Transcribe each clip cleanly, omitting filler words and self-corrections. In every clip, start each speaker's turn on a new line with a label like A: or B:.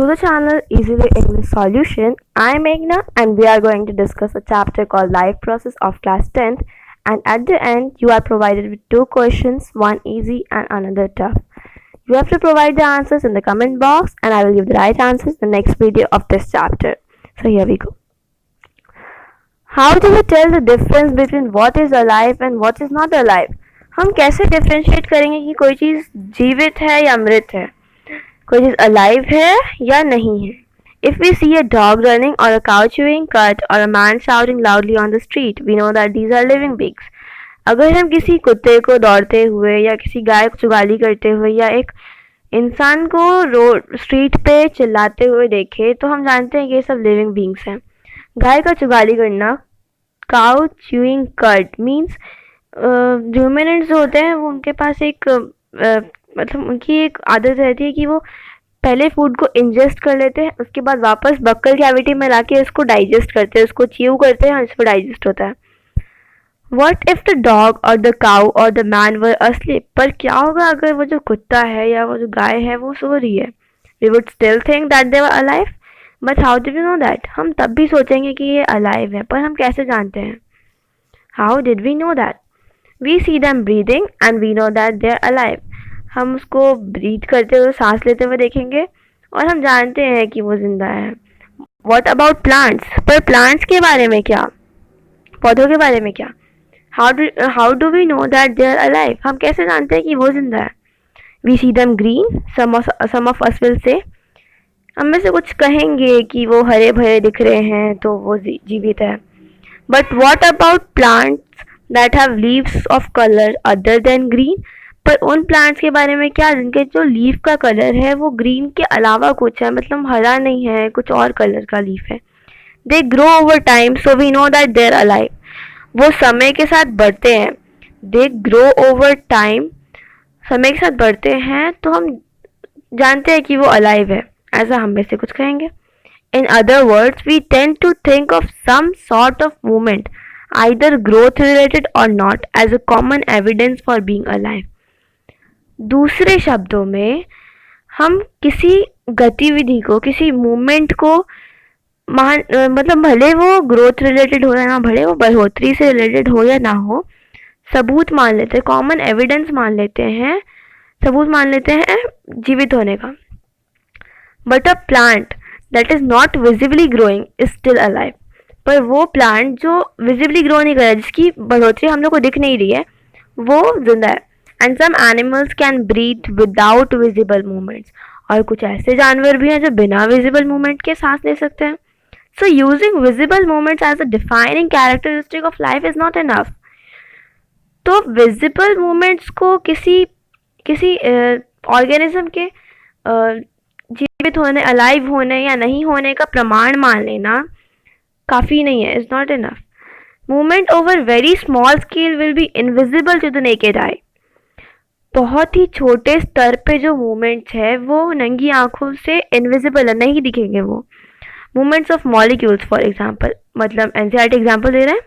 A: to the channel Easily English Solution. I'm Meghna and we are going to discuss a chapter called Life Process of Class 10th, and at the end you are provided with two questions, one easy and another tough. You have to provide the answers in the comment box and I will give the right answers in the next video of this chapter. So here we go. How do we tell the difference between what is alive and what is not alive? हम कैसे differentiate करेंगे कि कोई चीज़ जीवित है या मृत है, कोई चीज़ अलाइव है या नहीं है. If we see a dog running or a cow chewing cud or a man shouting loudly on the street, we know that these are living beings. अगर हम किसी कुत्ते को दौड़ते हुए या किसी गाय को चुगाली करते हुए या एक इंसान को रोड स्ट्रीट पे चिल्लाते हुए देखें तो हम जानते हैं कि ये सब लिविंग बींग्स हैं. गाय का चुगाली करना, काउ च्यूइंग कट मीन्स ह्यूमनेंट्स जो होते हैं वो उनके पास एक मतलब उनकी एक आदत रहती है कि वो पहले फूड को इंजेस्ट कर लेते हैं, उसके बाद वापस बक्कल कैविटी में लाके उसको डाइजेस्ट करते हैं, उसको च्यू करते हैं और इसको डाइजेस्ट होता है. What if the dog or the cow or the man were asleep? पर क्या होगा अगर वो जो कुत्ता है या वो जो गाय है वो सो रही है? We would still think that they were alive, but how do we know that? हम तब भी सोचेंगे कि ये alive है, पर हम कैसे जानते हैं? How did we know that? We see them breathing and we know that they are alive. हम उसको ब्रीथ करते हुए सांस लेते हुए देखेंगे और हम जानते हैं कि वो जिंदा है. What about plants? पर plants के बारे में क्या, पौधों के बारे में क्या? How do we know that they are alive? हम कैसे जानते हैं कि वो जिंदा है? We see them green. Some of us will say. हम में से कुछ कहेंगे कि वो हरे भरे दिख रहे हैं तो वो जीवित है. But what about plants that have leaves of color other than green? पर उन प्लांट्स के बारे में क्या जिनके जो लीफ का कलर है वो ग्रीन के अलावा कुछ है, मतलब हरा नहीं है, कुछ और कलर का लीफ है. They grow over time so we know that they are alive. वो समय के साथ बढ़ते हैं. दे ग्रो ओवर टाइम, समय के साथ बढ़ते हैं तो हम जानते हैं कि वो अलाइव है. ऐसा हम में से कुछ कहेंगे. In other words we tend to think of some sort of movement either growth related or not as a common evidence for being alive. दूसरे शब्दों में हम किसी गतिविधि को, किसी मूवमेंट को मतलब भले वो ग्रोथ रिलेटेड हो या ना, भले वो बढ़ोतरी से रिलेटेड हो या ना हो, सबूत मान लेते हैं, कॉमन एविडेंस मान लेते हैं, सबूत मान लेते हैं जीवित होने का. But a plant that is not visibly growing is still alive. पर वो प्लांट जो विजिबली ग्रो नहीं कर रहा है, जिसकी बढ़ोतरी हम लोग को दिख नहीं रही है, वो जिंदा है. And some animals can breathe without visible movements. और कुछ ऐसे जानवर भी हैं जो बिना विजिबल मूवमेंट के सांस ले सकते हैं. So using visible movements as a defining characteristic of life is not enough. तो विजिबल मूवमेंट्स को किसी ऑर्गेनिज्म के जीवित होने, अलाइव होने या नहीं होने का प्रमाण मान लेना काफ़ी नहीं है. Is not enough. Movement over very small scale will be invisible to the naked eye. बहुत ही छोटे स्तर पे जो मूवमेंट्स है वो नंगी आंखों से इनविजिबल है, नहीं दिखेंगे वो. Movements of molecules for example, मतलब एनसीईआरटी एग्जांपल दे रहे हैं.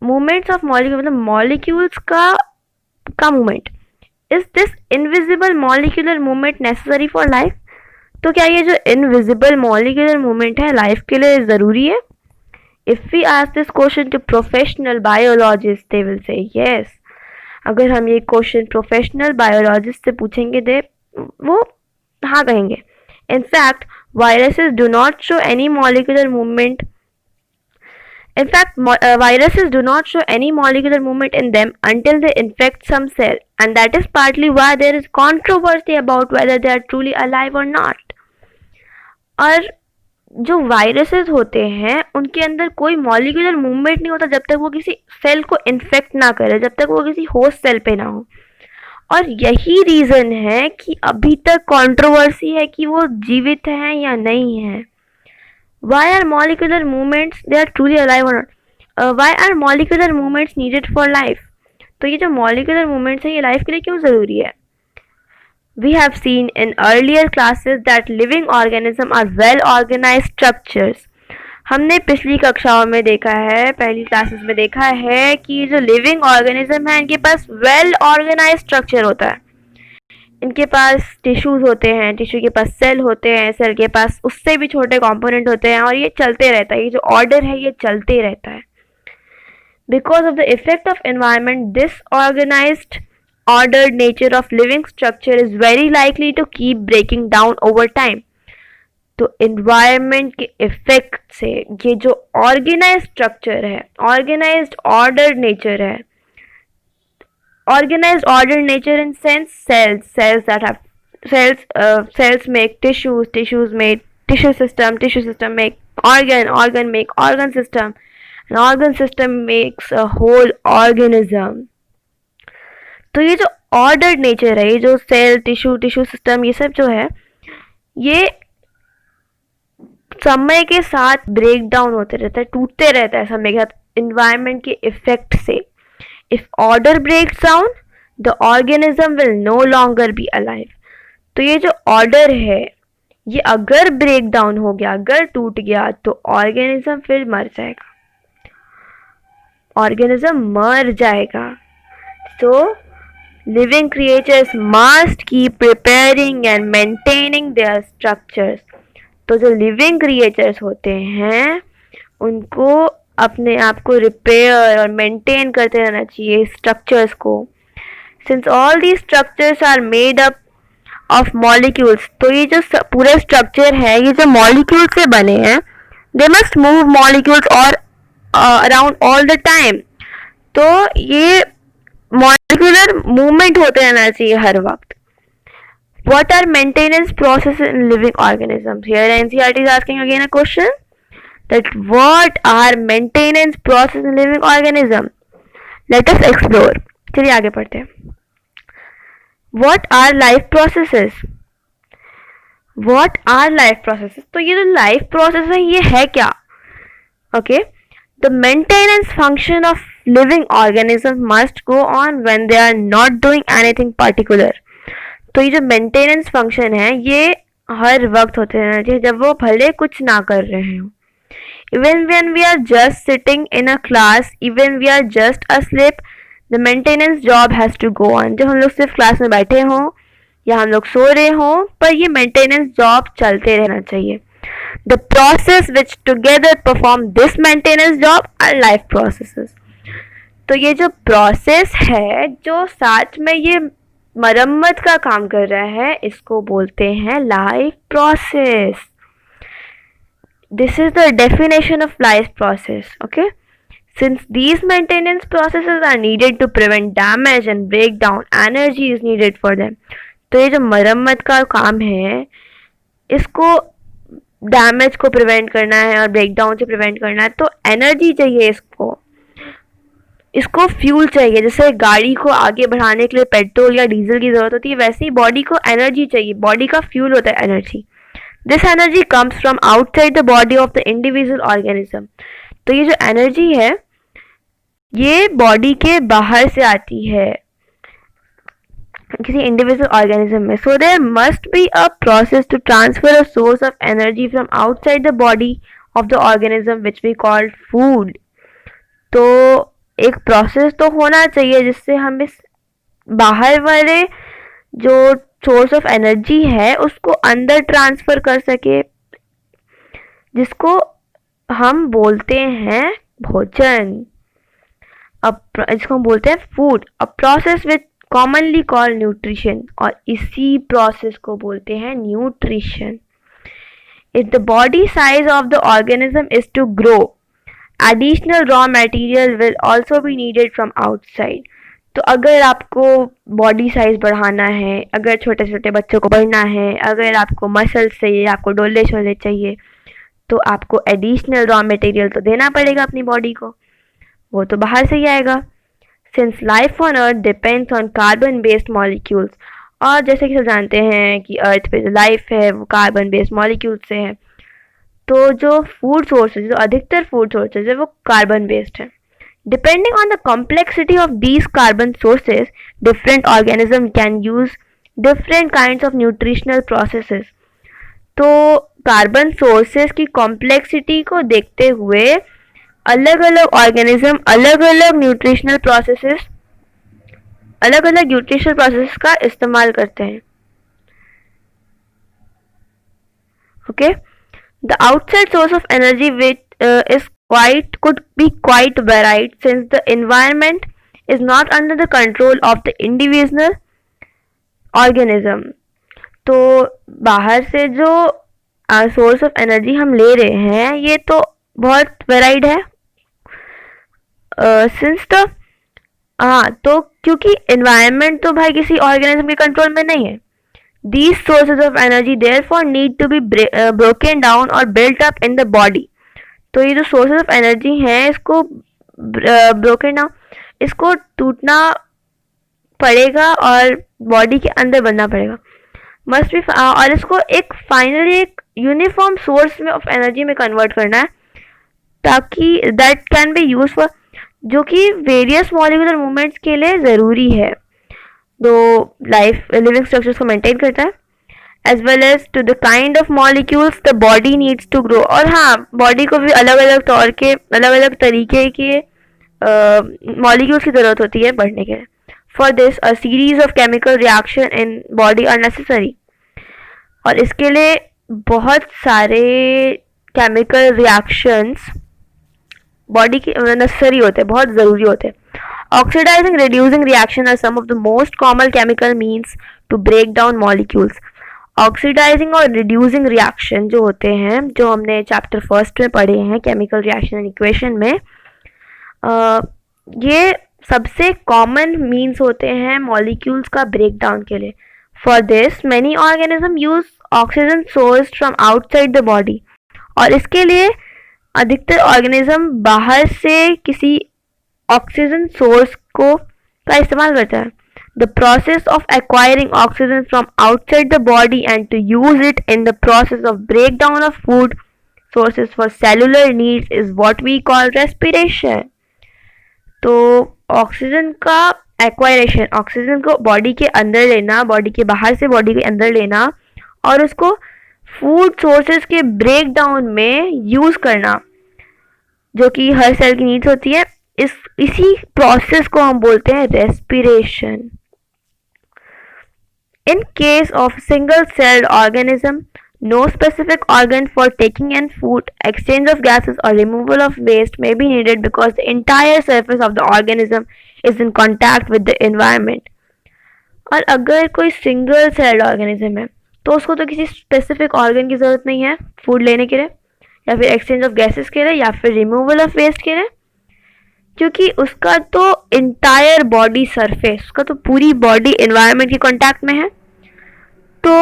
A: मूवमेंट्स ऑफ मॉलिक्यूल मतलब मॉलिक्यूल्स का movement. Is this invisible molecular movement necessary for life? तो क्या ये जो इनविजिबल मॉलिक्यूलर मूवमेंट है लाइफ के लिए ज़रूरी है? If we ask this question to professional biologist they will say yes. अगर हम ये क्वेश्चन प्रोफेशनल बायोलॉजिस्ट से पूछेंगे दे वो हाँ कहेंगे. In fact viruses do not show any molecular movement. In fact, viruses do not show any molecular movement in them until they infect some cell, and that is partly why there is controversy about whether they are truly alive or not. और जो viruses होते हैं उनके अंदर कोई molecular movement नहीं होता जब तक वो किसी सेल को इन्फेक्ट ना करे, जब तक वो किसी होस्ट सेल पे ना हो. और यही रीज़न है कि अभी तक कंट्रोवर्सी है कि वो जीवित हैं या नहीं हैं. Why are molecular movements they are truly alive or not? Why are molecular movements needed for life? तो ये जो molecular movements हैं ये life के लिए क्यों ज़रूरी है? We have seen in earlier classes that living organisms are well organized structures. हमने पिछली कक्षाओं में देखा है, पहली क्लासेस में देखा है कि जो लिविंग ऑर्गेनिज्म है इनके पास वेल ऑर्गेनाइज्ड स्ट्रक्चर होता है. इनके पास टिश्यूज होते हैं, टिश्यू के पास सेल होते हैं, सेल के पास उससे भी छोटे कंपोनेंट होते हैं, और ये चलते रहता है, ये जो ऑर्डर है ये चलते रहता है. Because of the effect of environment, this organized ordered nature of living structure is very likely to keep breaking down over time. तो environment के effect से ये जो organized structure है, organized ordered nature है, organized ordered nature in sense cells that have cells make tissues make tissue system make organ make organ system, and organ system makes a whole organism. तो ये जो ordered nature है, ये जो cell tissue system, ये सब जो है ये समय के साथ ब्रेक डाउन होते रहता है, टूटते रहता है समय के साथ इन्वायरमेंट के इफेक्ट से. If order breaks down the organism will no longer be alive. तो ये जो ऑर्डर है ये अगर ब्रेक डाउन हो गया, अगर टूट गया, तो ऑर्गेनिज्म फिर मर जाएगा, ऑर्गेनिज्म मर जाएगा. So living creatures must keep preparing and maintaining their structures. तो जो living creatures होते हैं उनको अपने आप को रिपेयर और मेंटेन करते रहना चाहिए स्ट्रक्चर्स को. Since all these structures are made up of molecules, तो ये जो पूरे स्ट्रक्चर है ये जो molecules से बने हैं, they must move molecules or around all the time. तो ये मॉलिक्यूलर मूवमेंट होते रहना चाहिए हर वक्त. What are maintenance processes in living organisms? Here NCERT is asking again a question that what are maintenance processes in living organism? Let us explore. चलिए आगे पढ़ते हैं. What are life processes? What are life processes? तो ये जो life process है ये है क्या? Okay. The maintenance function of living organisms must go on when they are not doing anything particular. तो ये जो maintenance function है ये हर वक्त होते रहना चाहिए जब वो भले कुछ ना कर रहे हो. Even when we are just sitting in a class, even we are just asleep, the maintenance job has to go on. जब हम लोग सिर्फ क्लास में बैठे हों या हम लोग सो रहे हों, पर ये maintenance job चलते रहना चाहिए. The process which together perform this maintenance job are life processes. तो ये जो प्रोसेस है जो साथ में ये मरम्मत का काम कर रहा है इसको बोलते हैं life process. This is the definition of life process. Okay. Since these maintenance processes are needed to prevent damage and breakdown, energy is needed for them. तो ये जो मरम्मत का काम है इसको डैमेज को प्रिवेंट करना है और ब्रेकडाउन से प्रिवेंट करना है, तो एनर्जी चाहिए इसको फ्यूल चाहिए. जैसे गाड़ी को आगे बढ़ाने के लिए पेट्रोल या डीजल की ज़रूरत होती है, वैसे ही बॉडी को एनर्जी चाहिए. बॉडी का फ्यूल होता है energy. This energy comes from outside the body of the individual organism. तो ये जो एनर्जी है ये बॉडी के बाहर से आती है किसी इंडिविजुअल ऑर्गेनिज्म में. So there must be a process to transfer a source of energy from outside the body of the organism which we called food. तो एक प्रोसेस तो होना चाहिए जिससे हम इस बाहर वाले जो सोर्स ऑफ एनर्जी है उसको अंदर ट्रांसफर कर सके, जिसको हम बोलते हैं भोजन, जिसको हम बोलते हैं food. A process which commonly called nutrition, और इसी प्रोसेस को बोलते हैं nutrition. If the body size of the organism is to grow, additional raw material will also be needed from outside. तो अगर आपको बॉडी साइज बढ़ाना है, अगर छोटे छोटे बच्चों को बढ़ना है, अगर आपको मसल्स चाहिए, आपको डोले शोले चाहिए, तो आपको एडिशनल रॉ मटेरियल तो देना पड़ेगा अपनी बॉडी को, वो तो बाहर से ही आएगा. Since life on earth depends on carbon based molecules, और जैसे कि सब जानते हैं कि अर्थ पे जो लाइफ है वो कार्बन बेस्ड मॉलिक्यूल्स से है, तो जो फूड सोर्सेज, जो अधिकतर फूड सोर्सेज है वो कार्बन बेस्ड है. Depending on the complexity of these carbon sources, different organism can use different kinds of nutritional processes. तो कार्बन सोर्सेज की कॉम्प्लेक्सिटी को देखते हुए अलग अलग ऑर्गेनिज्म अलग अलग न्यूट्रिशनल प्रोसेसेस का इस्तेमाल करते हैं. Okay, the outside source of energy which could be quite varied since the environment is not under the control of the individual organism. तो बाहर से जो सोर्स ऑफ एनर्जी हम ले रहे हैं ये तो बहुत वेराइड है सिंस द हाँ तो क्योंकि एनवायरनमेंट तो भाई किसी ऑर्गेनिज्म के कंट्रोल में नहीं है. These sources of energy therefore need to be broken down or built up in the body. तो ये जो sources of energy हैं इसको broken down, इसको टूटना पड़ेगा और बॉडी के अंदर बनना पड़ेगा. मस्ट बी और इसको एक फाइनली एक यूनिफॉर्म सोर्स में ऑफ एनर्जी में कन्वर्ट करना है ताकि that can be use for, जो कि वेरियस मॉलिक्यूलर मूवमेंट्स के लिए ज़रूरी है, जो लाइफ लिविंग स्ट्रक्चर्स को मेंटेन करता है, as well as to the kind of molecules the body needs to grow. और हाँ, बॉडी को भी अलग अलग तौर के अलग अलग तरीके के मॉलिक्यूल्स की ज़रूरत होती है बढ़ने के लिए. For this a series of chemical reaction in body are necessary. और इसके लिए बहुत सारे केमिकल रिएक्शंस बॉडी के नेसेसरी होते हैं, बहुत ज़रूरी होते हैं. Oxidizing reducing reaction are some of the most common chemical means to break down molecules. Oxidizing और reducing reaction जो होते हैं, जो हमने चैप्टर फर्स्ट में पढ़े हैं केमिकल रिएक्शन एंड इक्वेशन में, ये सबसे कॉमन मीन्स होते हैं मॉलिक्यूल्स का ब्रेक डाउन के लिए. For this many organism use oxygen source from outside the body. और इसके लिए अधिकतर ऑर्गेनिज्म बाहर से किसी ऑक्सीजन सोर्स का इस्तेमाल करता है. The process of acquiring oxygen from outside the body and to use it in the process of break down of food sources for cellular needs is what we call respiration. तो oxygen का एक्वायरेशन, oxygen को body के अंदर लेना, body के बाहर से बॉडी के अंदर लेना और उसको फूड सोर्सेज के ब्रेक डाउन में यूज करना, जो कि हर सेल की नीड्स होती है, इसी प्रोसेस को हम बोलते हैं respiration. In case of single celled organism, no specific organ for taking in food, exchange of gases और removal of waste may be needed because the entire surface of the organism is in contact with the environment. और अगर कोई single celled organism है तो उसको तो किसी specific organ की ज़रूरत नहीं है फूड लेने के लिए, या फिर एक्सचेंज ऑफ गैसेस के लिए, या फिर रिमूवल ऑफ वेस्ट के लिए, क्योंकि उसका तो इंटायर बॉडी सरफेस, उसका तो पूरी बॉडी एनवायरनमेंट के कांटेक्ट में है. तो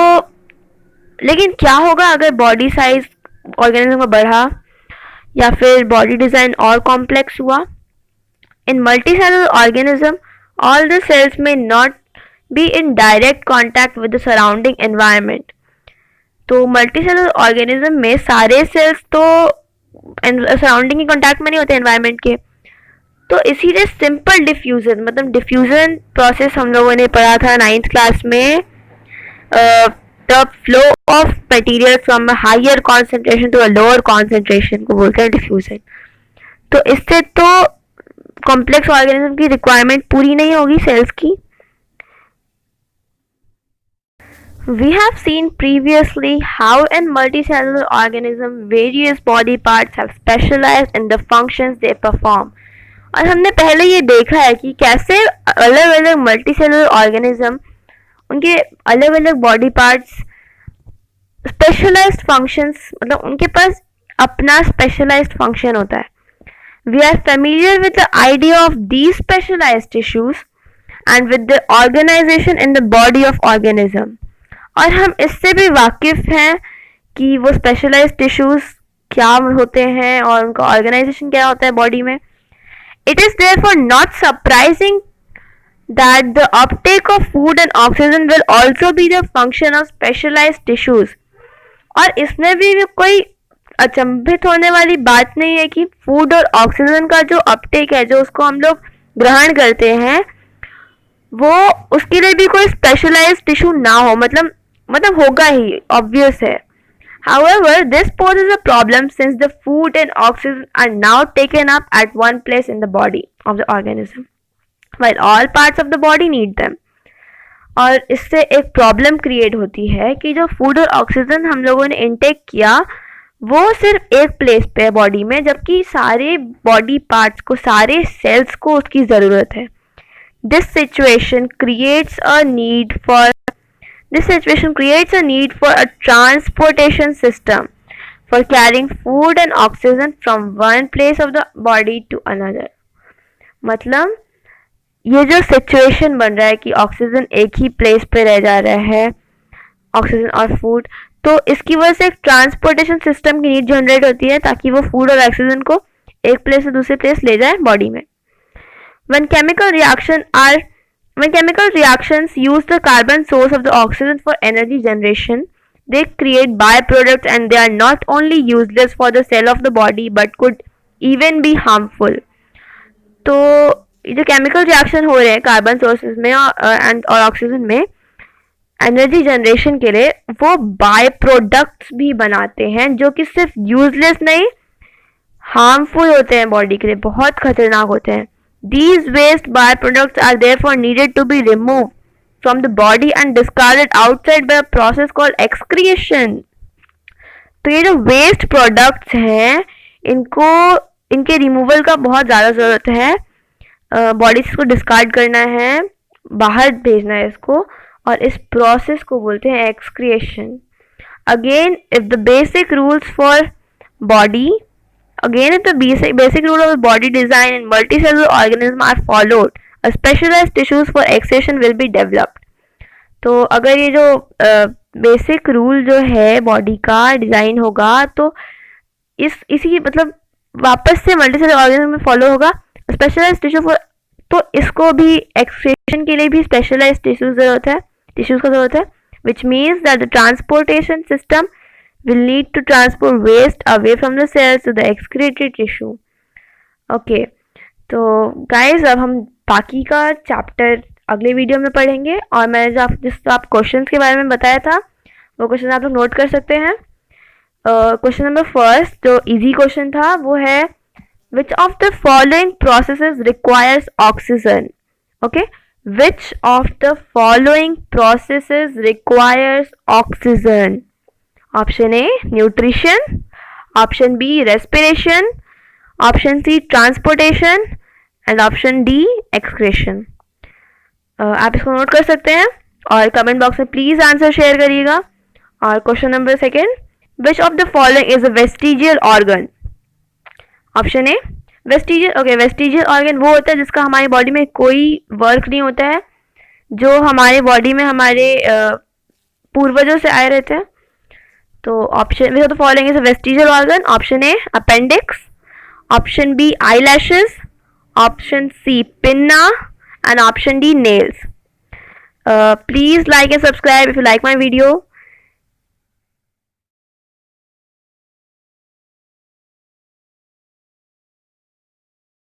A: लेकिन क्या होगा अगर बॉडी साइज ऑर्गेनिज्म का बढ़ा या फिर बॉडी डिज़ाइन और कॉम्प्लेक्स हुआ? In multicellular organism all the cells में not be in direct contact with the surrounding environment. तो मल्टीसेलुलर ऑर्गेनिज्म में सारे सेल्स तो सराउंडिंग के कॉन्टैक्ट में नहीं होते एनवायरनमेंट के. तो इसीलिए सिंपल डिफ्यूजन, मतलब डिफ्यूजन प्रोसेस हम लोगों ने पढ़ा था 9th क्लास में, the flow of material from a higher concentration to a lower concentration को बोलते हैं डिफ्यूजन. तो इससे तो कॉम्प्लेक्स ऑर्गेनिज्म की रिक्वायरमेंट पूरी नहीं होगी सेल्स की. We have seen previously how in multicellular organism various body parts have specialized in the functions they perform. और हमने पहले ये देखा है कि कैसे अलग अलग मल्टीसेलुलर ऑर्गेनिज्म, उनके अलग अलग बॉडी पार्ट्स स्पेशलाइज्ड फंक्शंस, मतलब उनके पास अपना स्पेशलाइज्ड फंक्शन होता है. We are familiar with the idea of these specialized tissues and with the organization in the body of organism. और हम इससे भी वाकिफ हैं कि वो स्पेशलाइज्ड टिश्यूज क्या होते हैं और उनका ऑर्गेनाइजेशन क्या होता है बॉडी में. It is therefore not surprising that the uptake of food and oxygen will also be the function of specialized tissues. और इसमें भी कोई अचंभित होने वाली बात नहीं है कि फूड और ऑक्सीजन का जो अपटेक है, जो उसको हम लोग ग्रहण करते हैं, वो उसके लिए भी कोई स्पेशलाइज्ड टिश्यू ना हो, मतलब होगा ही, ऑब्वियस है. However, this poses a problem since the food and oxygen are now taken up at one place in the body of the organism, while all parts of the body need them. और इससे एक problem create होती है कि जो food और oxygen हम लोगों ने इनटेक किया वो सिर्फ एक प्लेस पे है बॉडी में, जबकि सारे बॉडी पार्ट्स को, सारे सेल्स को उसकी ज़रूरत है. This situation creates a need for a transportation system for carrying food and oxygen from one place of the body to another. मतलब ये जो सिचुएशन बन रहा है कि ऑक्सीजन एक ही प्लेस पे रह जा रहा है, ऑक्सीजन और फूड, तो इसकी वजह से एक ट्रांसपोर्टेशन सिस्टम की नीड जनरेट होती है ताकि वो फूड और ऑक्सीजन को एक प्लेस से दूसरे प्लेस ले जाए बॉडी में. When chemical reactions use the carbon source of the oxygen for energy generation, they create byproducts, and they are not only useless for the cell of the body but could even be harmful. तो ये जो chemical reaction हो रहे हैं carbon sources में और oxygen में energy generation के लिए, वो बाय प्रोडक्ट्स भी बनाते हैं जो कि सिर्फ यूजलेस नहीं, हार्मफुल होते हैं बॉडी के लिए, बहुत खतरनाक होते हैं. These waste byproducts are therefore needed to be removed from the body and discarded outside by a process called excretion. तो ये जो वेस्ट प्रोडक्ट्स हैं इनके रिमूवल का बहुत ज़्यादा ज़रूरत है. बॉडी से इसको डिस्कार्ड करना है, बाहर भेजना है इसको, और इस प्रोसेस को बोलते हैं excretion. Again if the basic rules for body Again, if the basic rule of body design and multicellular organism are followed, a specialized tissues for excretion will be developed. तो अगर ये जो बेसिक रूल जो है body का design होगा तो इसी मतलब वापस से मल्टीसेलुलर ऑर्गेनिज्म में फॉलो होगा. स्पेशलाइज्ड टिश्यू फॉर, तो इसको भी एक्सक्रीशन के लिए भी स्पेशलाइज्ड टिश्यूज़ का ज़रूरत है, which means that the transportation system will need to transport waste away from the cells to the excretory tissue. Okay, तो guys अब हम बाकी का चैप्टर अगले वीडियो में पढ़ेंगे. और मैंने जो आप क्वेश्चंस के बारे में बताया था वो क्वेश्चन आप लोग नोट कर सकते हैं. क्वेश्चन नंबर फर्स्ट जो इजी क्वेश्चन था वो है which of the following processes requires oxygen? Okay, which of the following processes requires oxygen? Option A nutrition, option B respiration, option C transportation and option D excretion. आप इसको note कर सकते हैं और comment box में please answer share करिएगा. और question number second, which of the following is a vestigial organ? Option A vestigial. Okay, vestigial organ वो होता है जिसका हमारी बॉडी में कोई वर्क नहीं होता है, जो हमारे बॉडी में हमारे पूर्वजों से आए रहते हैं. तो option which of the following is a vestigial organ? Option A appendix, option B eyelashes, option C pinna and option D nails. Please like and subscribe if you like my video.